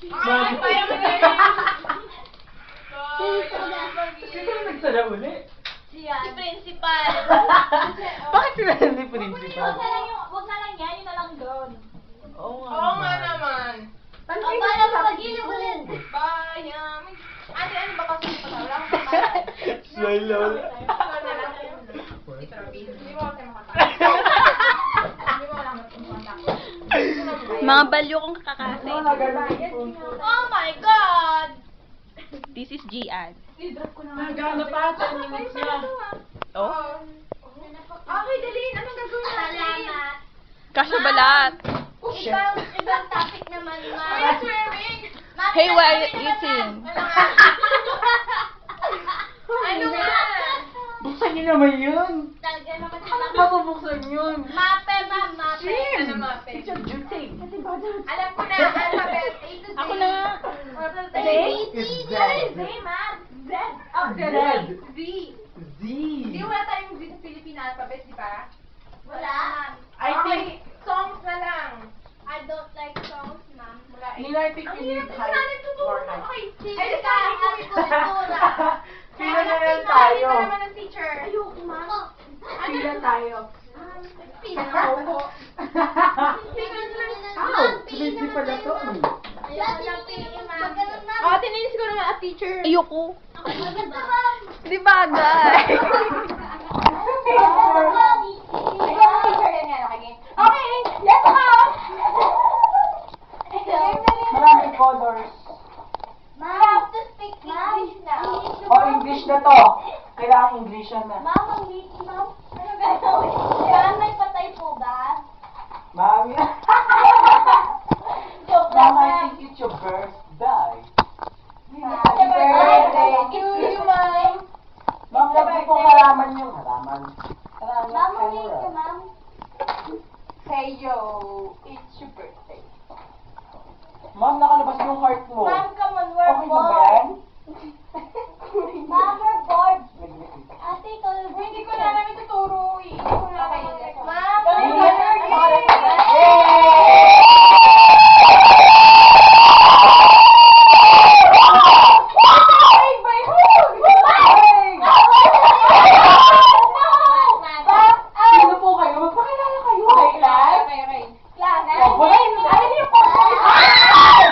Ay, kaya mo na Sino na nagsara uli? Si principal. Bakit sila hindi principal? Wag na lang yan, yun na lang doon. Oo Oo nga naman. Ang bala mo mag-inom ulit. Bayam. Ate, ano ba kasi pa? Wala akong pangalan. Slow. Ikaw na lang. Ito, hindi mo kasi makakita. Hindi mo alam kung makakita. Mga balyo kong kakase. Oh my God! This is Gian. Nagana pa, 10 minutes na. Oh? Okay, Dalin. Anong gagawin natin? Salamat. Kasya balat. Ibang topic naman, ma. Wala swearing. Hey, why are you eating? Ano nga? Buksan niyo naman yun. Talaga naman si Ano Mama. ba mabuksan yun? Mape, ma'am, mape. Ano mape? It's your duty. Alam ko na, alphabet. A to Z. Ako na nga. Z? It's Z. Z, ma'am. Z. Oh, Z. Z. Z. Z. Di wala tayong Z sa Philippine alphabet, di ba? Wala. I think, Songs na lang. I don't like songs, ma'am. Wala eh. Nila, I think you need height. More height. Okay. Sige Ay, ka, happy kultura. Sino na lang tayo? Ano naman ang teacher? Ayoko, ma'am. Sino tayo? Pinakaw. Ow! Principal na to. Ayoko na, ma'am. Maganon, ma'am. Oh, tininis ko naman ang teacher. Ayoko. Ako maganda, ma'am. Di bagay. Okay, let's go! Maraming colors. Ma'am, you have to speak English now. O, English na to. Kailangan English na. Ma'am, ang liit, ma'am. Ano gagawin? Ma'am, may patay po ba? Mami. Joke Ma'am, lang, I ma'am. think it's your birthday. Happy birthday to you, ma'am. Ma'am, lagi ko halaman yung halaman. Halaman. Ma'am, ang liit ka, ma'am. Hey, yo, it's your birthday. Ma'am, nakalabas yung heart mo. Ma'am, come on, we're Okay na ba bored. yan? Ma'am, we're bored. Nag-miss. Ate, ikaw, Hindi ko na namin tuturo. Hindi ko na Okay, namin. ma'am, Yay! Sino po kayo? Magpakilala kayo. Okay, class? Okay. Class. Oh, wala yun. Ate, Ay!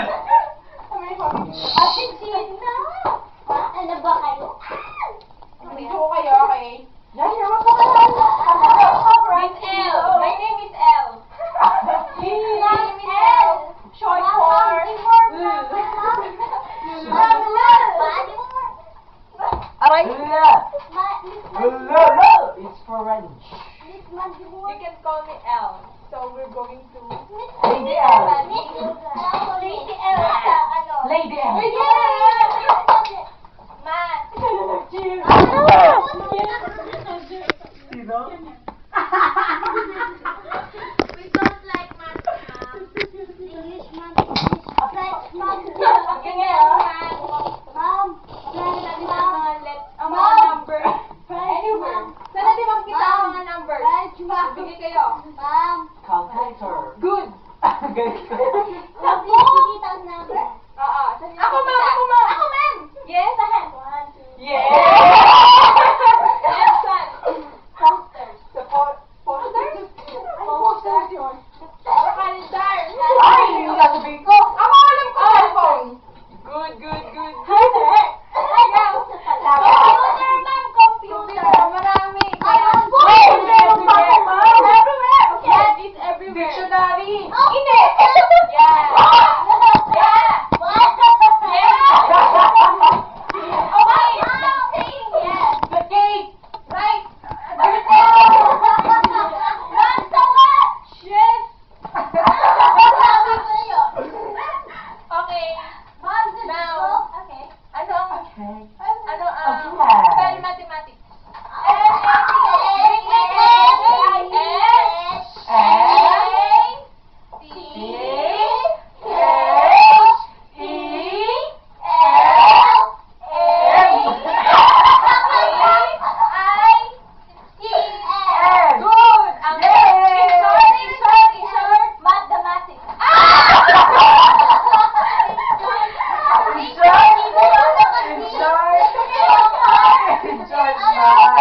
Ate, Gina. George ba?